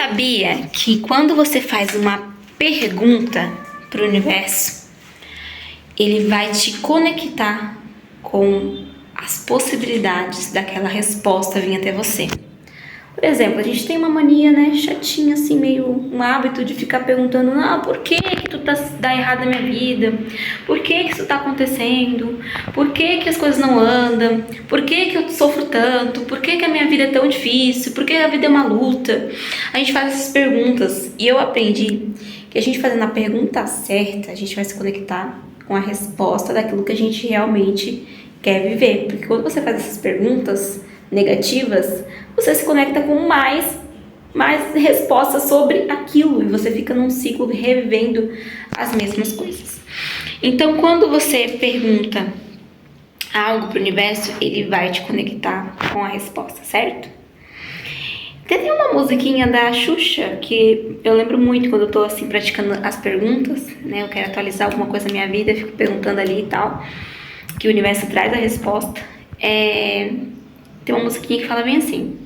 sabia que quando você faz uma pergunta para o universo, ele vai te conectar com as possibilidades daquela resposta vir até você? Por exemplo, a gente tem uma mania, né, chatinha, assim, meio um hábito de ficar perguntando: por que que tu dá errado na minha vida? Por que que isso tá acontecendo? Por que que as coisas não andam? Por que que eu sofro tanto? Por que que a minha vida é tão difícil? Por que a vida é uma luta? A gente faz essas perguntas e eu aprendi que a gente fazendo a pergunta certa, a gente vai se conectar com a resposta daquilo que a gente realmente quer viver. Porque quando você faz essas perguntas negativas, você se conecta com mais respostas sobre aquilo e você fica num ciclo revivendo as mesmas coisas. Então, quando você pergunta algo para o universo, ele vai te conectar com a resposta, certo? Tem uma musiquinha da Xuxa que eu lembro muito quando eu tô assim praticando as perguntas, né? Eu quero atualizar alguma coisa na minha vida, eu fico perguntando ali e tal, que o universo traz a resposta. Tem uma musiquinha que fala bem assim: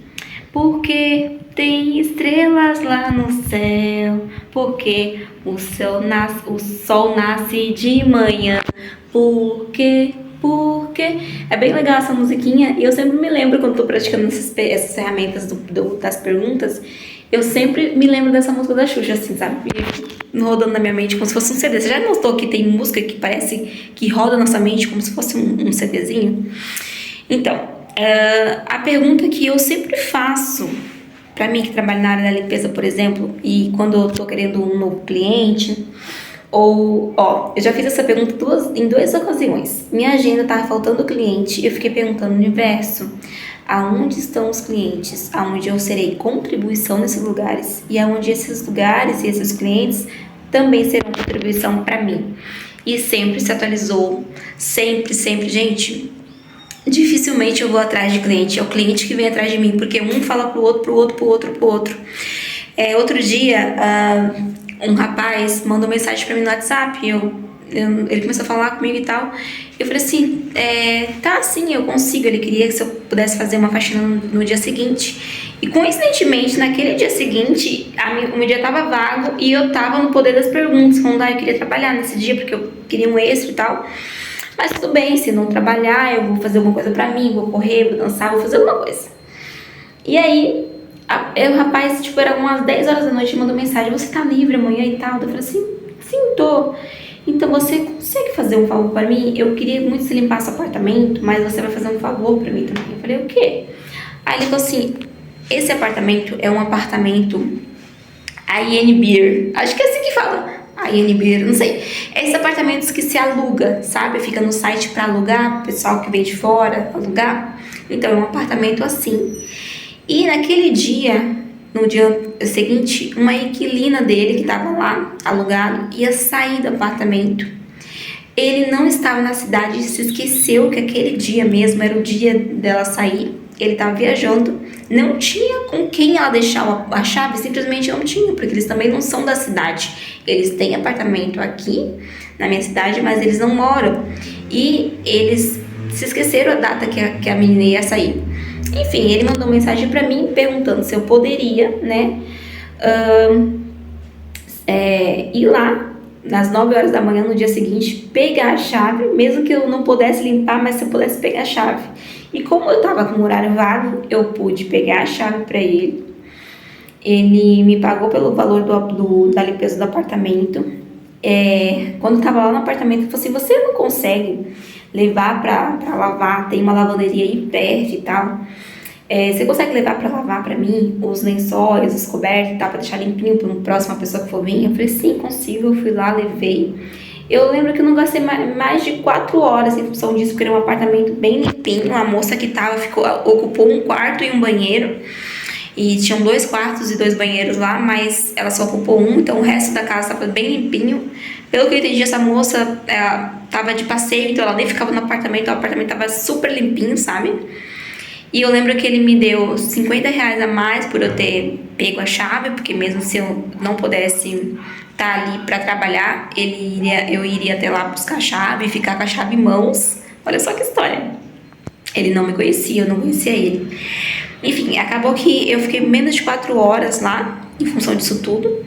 porque tem estrelas lá no céu, porque o sol nasce de manhã, porque é bem legal essa musiquinha. E eu sempre me lembro, quando tô praticando essas ferramentas das perguntas, eu sempre me lembro dessa música da Xuxa, assim, sabe? Rodando na minha mente como se fosse um CD. Você já notou que tem música que parece que roda na sua mente como se fosse um CDzinho? Então, a pergunta que eu sempre faço para mim que trabalho na área da limpeza, por exemplo, e quando eu tô querendo um novo cliente, eu já fiz essa pergunta em duas ocasiões. Minha agenda tava faltando cliente, eu fiquei perguntando: universo, aonde estão os clientes? Aonde eu serei contribuição nesses lugares e aonde esses lugares e esses clientes também serão contribuição para mim. E sempre se atualizou, sempre, gente. Dificilmente eu vou atrás de cliente, é o cliente que vem atrás de mim, porque um fala pro outro. Outro dia, um rapaz mandou mensagem pra mim no WhatsApp, ele começou a falar comigo e tal, eu falei assim: tá, sim, eu consigo. Ele queria que se eu pudesse fazer uma faxina no dia seguinte, e coincidentemente, naquele dia seguinte, o meu dia tava vago e eu tava no poder das perguntas, falando: eu queria trabalhar nesse dia, porque eu queria um extra e tal. Mas tudo bem, se não trabalhar, eu vou fazer alguma coisa pra mim, vou correr, vou dançar, vou fazer alguma coisa. E aí, o rapaz, era umas 10 horas da noite, mandou mensagem: você tá livre amanhã e tal? Eu falei assim: sim, tô. Então você consegue fazer um favor pra mim? Eu queria muito se limpar seu apartamento, mas você vai fazer um favor pra mim também. Eu falei: o quê? Aí ele falou assim: esse apartamento é um apartamento Beer. Acho que é assim que fala. Beer, não sei. É esses apartamentos que se aluga, sabe? Fica no site pra alugar, pessoal que vem de fora alugar. Então é um apartamento assim. E naquele dia, no dia seguinte, uma inquilina dele que tava lá alugado ia sair do apartamento. Ele não estava na cidade, se esqueceu que aquele dia mesmo era o dia dela sair. Ele estava viajando, não tinha com quem ela deixar a chave, simplesmente não tinha, porque eles também não são da cidade. Eles têm apartamento aqui na minha cidade, mas eles não moram. E eles se esqueceram a data que a menina ia sair. Enfim, ele mandou mensagem pra mim perguntando se eu poderia, né, ir lá nas 9 horas da manhã no dia seguinte, pegar a chave, mesmo que eu não pudesse limpar, mas se eu pudesse pegar a chave. E como eu tava com um horário vago, eu pude pegar a chave pra ele. Ele me pagou pelo valor da limpeza do apartamento. Quando eu tava lá no apartamento, ele falou assim: você não consegue levar pra lavar? Tem uma lavanderia aí perto e tal. Você consegue levar pra lavar pra mim os lençóis, os cobertos e tal, pra deixar limpinho pra próxima pessoa que for vir? Eu falei: sim, consigo. Eu fui lá, levei. Eu lembro que eu não gastei mais de 4 horas em função disso, porque era um apartamento bem limpinho. A moça que ocupou um quarto e um banheiro. E tinham 2 quartos e 2 banheiros lá, mas ela só ocupou um, então o resto da casa estava bem limpinho. Pelo que eu entendi, essa moça tava de passeio, então ela nem ficava no apartamento, o apartamento tava super limpinho, sabe? E eu lembro que ele me deu R$50 a mais por eu ter pego a chave, porque mesmo se eu não pudesse estar ali para trabalhar, eu iria até lá buscar a chave e ficar com a chave em mãos. Olha só que história. Ele não me conhecia, eu não conhecia ele. Enfim, acabou que eu fiquei menos de 4 horas lá em função disso tudo.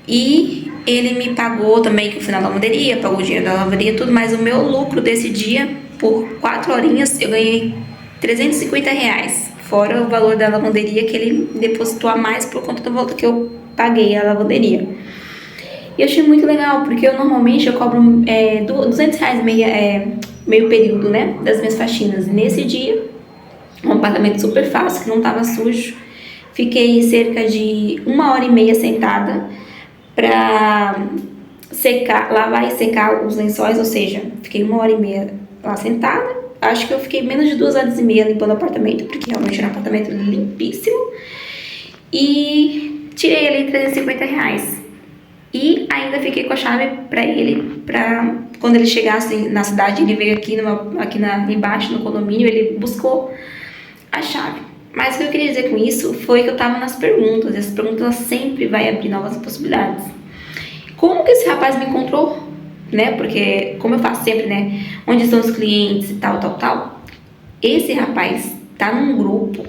E ele me pagou também, que eu fui na lavanderia, pagou o dinheiro da lavanderia, tudo, mas o meu lucro desse dia, por 4 horinhas, eu ganhei R$ 350, fora o valor da lavanderia que ele depositou a mais por conta da volta que eu paguei a lavanderia. E eu achei muito legal, porque eu normalmente cobro R$ 200 meio período, né, das minhas faxinas. E nesse dia, um apartamento super fácil, que não tava sujo, fiquei cerca de 1h30 sentada pra secar, lavar e secar os lençóis, ou seja, fiquei 1h30 lá sentada. Acho que eu fiquei menos de 2h30 limpando o apartamento, porque realmente era um apartamento limpíssimo. E tirei ali R$ 350. E ainda fiquei com a chave pra ele, pra quando ele chegasse na cidade, ele veio aqui, embaixo no condomínio, ele buscou a chave. Mas o que eu queria dizer com isso foi que eu tava nas perguntas, e as perguntas sempre vai abrir novas possibilidades. Como que esse rapaz me encontrou? Né? Porque, como eu faço sempre, né? Onde estão os clientes e tal. Esse rapaz tá num grupo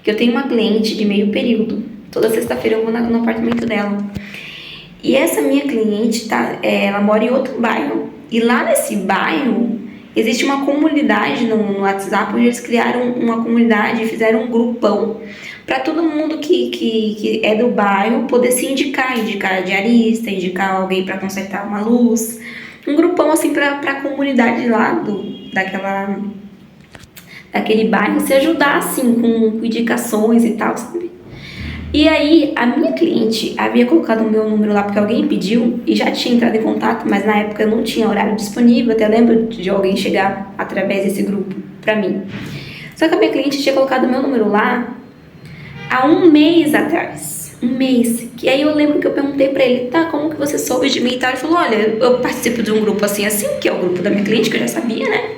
que eu tenho uma cliente de meio período. Toda sexta-feira eu vou no apartamento dela. E essa minha cliente, ela mora em outro bairro. E lá nesse bairro existe uma comunidade no WhatsApp, onde eles criaram uma comunidade e fizeram um grupão para todo mundo que é do bairro poder se indicar diarista, indicar alguém para consertar uma luz. Um grupão assim para a comunidade lá daquele bairro se ajudar assim com indicações e tal, sabe? E aí, a minha cliente havia colocado o meu número lá porque alguém pediu e já tinha entrado em contato, mas na época eu não tinha horário disponível, até lembro de alguém chegar através desse grupo pra mim. Só que a minha cliente tinha colocado o meu número lá há 1 mês atrás. 1 mês. Que aí eu lembro que eu perguntei pra ele, tá, como que você soube de mim e tal? Ele falou, olha, eu participo de um grupo assim, que é o grupo da minha cliente, que eu já sabia, né?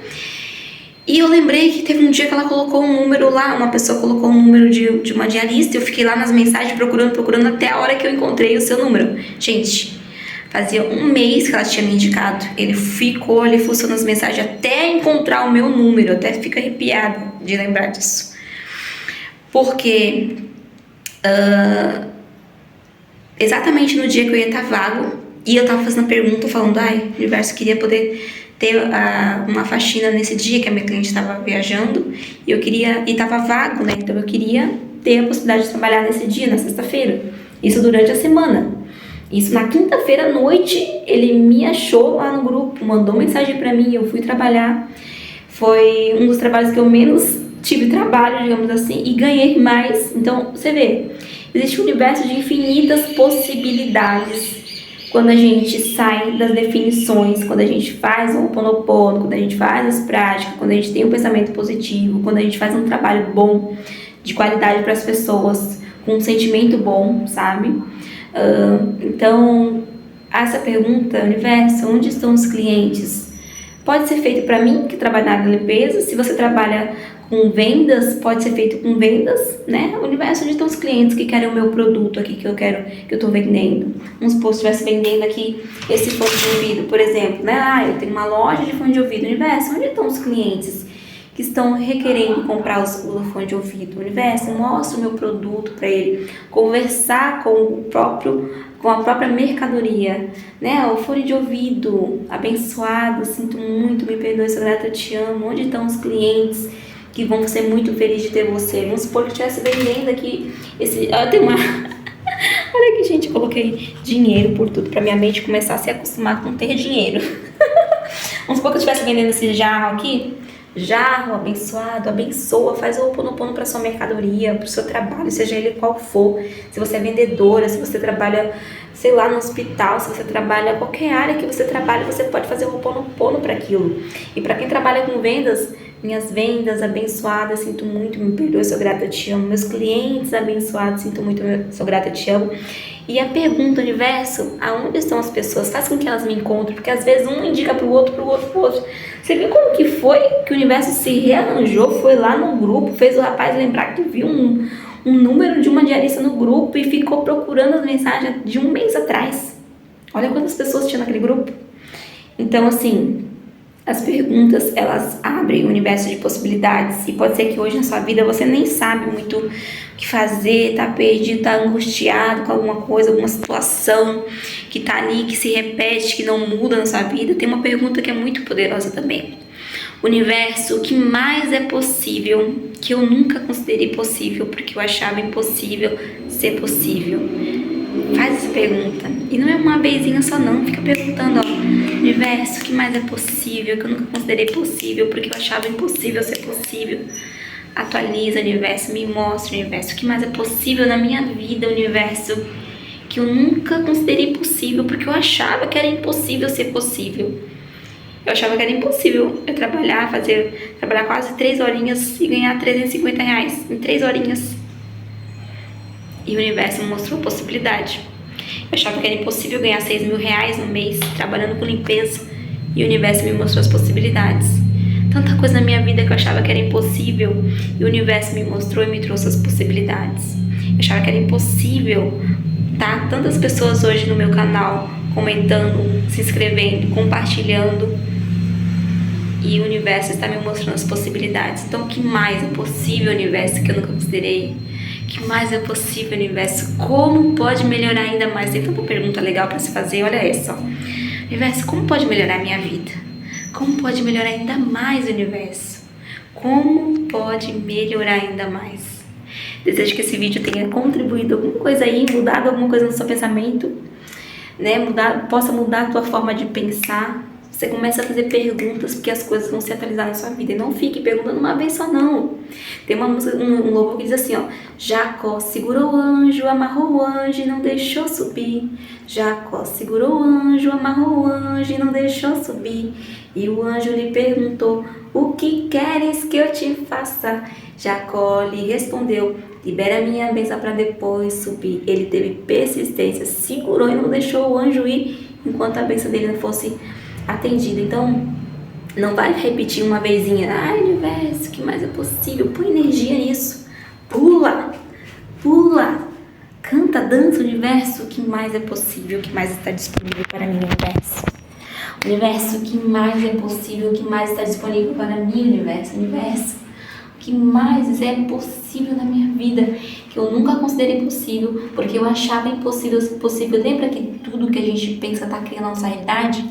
E eu lembrei que teve um dia que ela colocou um número lá, uma pessoa colocou um número de uma diarista, eu fiquei lá nas mensagens procurando até a hora que eu encontrei o seu número. Gente, fazia 1 mês que ela tinha me indicado, ele ficou ali fuçando as mensagens até encontrar o meu número, até fico arrepiada de lembrar disso. Porque exatamente no dia que eu ia estar vago, e eu tava fazendo a pergunta falando, o universo queria poder ter uma faxina nesse dia que a minha cliente estava viajando e tava vago, né? Então eu queria ter a possibilidade de trabalhar nesse dia, na sexta-feira. Isso durante a semana. Isso na quinta-feira à noite, ele me achou lá no grupo, mandou mensagem pra mim, eu fui trabalhar. Foi um dos trabalhos que eu menos tive trabalho, digamos assim, e ganhei mais. Então, você vê, existe um universo de infinitas possibilidades quando a gente sai das definições, quando a gente faz um Ho'oponopono, quando a gente faz as práticas, quando a gente tem um pensamento positivo, quando a gente faz um trabalho bom, de qualidade para as pessoas, com um sentimento bom, sabe? Então, essa pergunta, universo, onde estão os clientes? Pode ser feito para mim, que trabalho na limpeza. Se você trabalha com vendas, pode ser feito com vendas, né? O universo, onde estão os clientes que querem o meu produto aqui que eu tô vendendo. Vamos supor, se estivesse vendendo aqui esse fone de ouvido, por exemplo, né? Eu tenho uma loja de fone de ouvido. Universo, onde estão os clientes que estão requerendo comprar o fone de ouvido? Universo, mostra o meu produto para ele, conversar com a própria mercadoria, né? O fone de ouvido abençoado, sinto muito, me perdoe, sou grata, eu te amo. Onde estão os clientes que vão ser muito felizes de ter você? Vamos supor que eu estivesse vendendo aqui eu tenho uma olha aqui, gente, eu coloquei dinheiro por tudo pra minha mente começar a se acostumar com ter dinheiro. Vamos supor que eu estivesse vendendo esse jarro aqui. Jarro abençoado, abençoa, faz o Ho'oponopono para sua mercadoria, para o seu trabalho, seja ele qual for. Se você é vendedora, se você trabalha, sei lá, no hospital, se você trabalha, qualquer área que você trabalha, você pode fazer o Ho'oponopono para aquilo. E para quem trabalha com vendas, minhas vendas abençoadas, sinto muito, me perdoe, sou grata, te amo. Meus clientes abençoados, sinto muito, sou grata, te amo. E a pergunta, universo, aonde estão as pessoas? Faz com que elas me encontrem, porque às vezes um indica pro outro. Você viu como que foi que o universo se rearranjou, foi lá no grupo, fez o rapaz lembrar que viu um número de uma diarista no grupo e ficou procurando as mensagens de 1 mês atrás. Olha quantas pessoas tinha naquele grupo. Então, assim, As perguntas, elas abrem um universo de possibilidades e pode ser que hoje na sua vida você nem sabe muito o que fazer, tá perdido, tá angustiado com alguma coisa, alguma situação que tá ali, que se repete, que não muda na sua vida. Tem uma pergunta que é muito poderosa também. Universo, o que mais é possível que eu nunca considerei possível porque eu achava impossível ser possível? Faz essa pergunta. E não é uma vezinha só não, fica perguntando, ó. Universo, o que mais é possível que eu nunca considerei possível porque eu achava impossível ser possível? Atualiza, universo, me mostra, universo, o que mais é possível na minha vida, universo, que eu nunca considerei possível porque eu achava que era impossível ser possível. Eu achava que era impossível eu trabalhar quase 3 horinhas e ganhar R$350 em 3 horinhas. E o universo me mostrou a possibilidade. Eu achava que era impossível ganhar R$6.000 no mês trabalhando com limpeza. E o universo me mostrou as possibilidades. Tanta coisa na minha vida que eu achava que era impossível. E o universo me mostrou e me trouxe as possibilidades. Eu achava que era impossível, tá? Tantas pessoas hoje no meu canal comentando, se inscrevendo, compartilhando. E o universo está me mostrando as possibilidades. Então, o que mais é possível, universo, que eu nunca considerei? O que mais é possível, universo? Como pode melhorar ainda mais? Tem tanta pergunta legal para se fazer, olha essa, ó. Universo, como pode melhorar a minha vida? Como pode melhorar ainda mais, universo? Como pode melhorar ainda mais? Desejo que esse vídeo tenha contribuído alguma coisa aí, mudado alguma coisa no seu pensamento, né? Possa mudar a tua forma de pensar. Você começa a fazer perguntas, porque as coisas vão se atualizar na sua vida. E não fique perguntando uma vez só, não. Tem uma música, um louvor que diz assim, ó. Jacó segurou o anjo, amarrou o anjo e não deixou subir. Jacó segurou o anjo, amarrou o anjo e não deixou subir. E o anjo lhe perguntou, o que queres que eu te faça? Jacó lhe respondeu, libera minha bênção para depois subir. Ele teve persistência, segurou e não deixou o anjo ir, enquanto a bênção dele não fosse atendida. Então, não vai repetir uma vezinha, ai, universo, o que mais é possível? Põe energia nisso. Pula, pula, canta, dança, universo, o que mais é possível, o que mais está disponível para mim, universo. Universo, o que mais é possível, o que mais está disponível para mim, universo, universo. O que mais é possível na minha vida, que eu nunca considerei possível, porque eu achava impossível ser possível. Lembra que tudo que a gente pensa está criando a nossa realidade?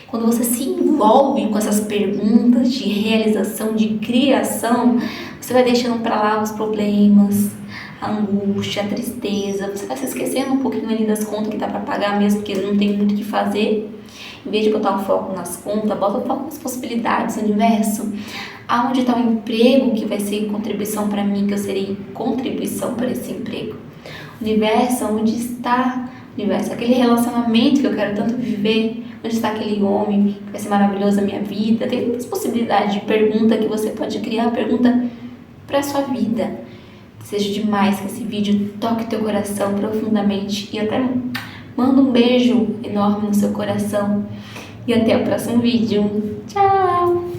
Quando você se envolve com essas perguntas de realização, de criação, você vai deixando para lá os problemas, a angústia, a tristeza. Você vai se esquecendo um pouquinho ali das contas que dá para pagar mesmo, porque não tem muito o que fazer. Em vez de botar o foco nas contas, bota o foco nas possibilidades, universo. Aonde está o emprego que vai ser contribuição para mim, que eu serei contribuição para esse emprego? Universo, onde está, universo, aquele relacionamento que eu quero tanto viver? Onde está aquele homem que vai ser maravilhoso na minha vida? Tem muitas possibilidades de pergunta que você pode criar, pergunta para a sua vida. Desejo demais que esse vídeo toque teu coração profundamente e até manda um beijo enorme no seu coração. E até o próximo vídeo. Tchau!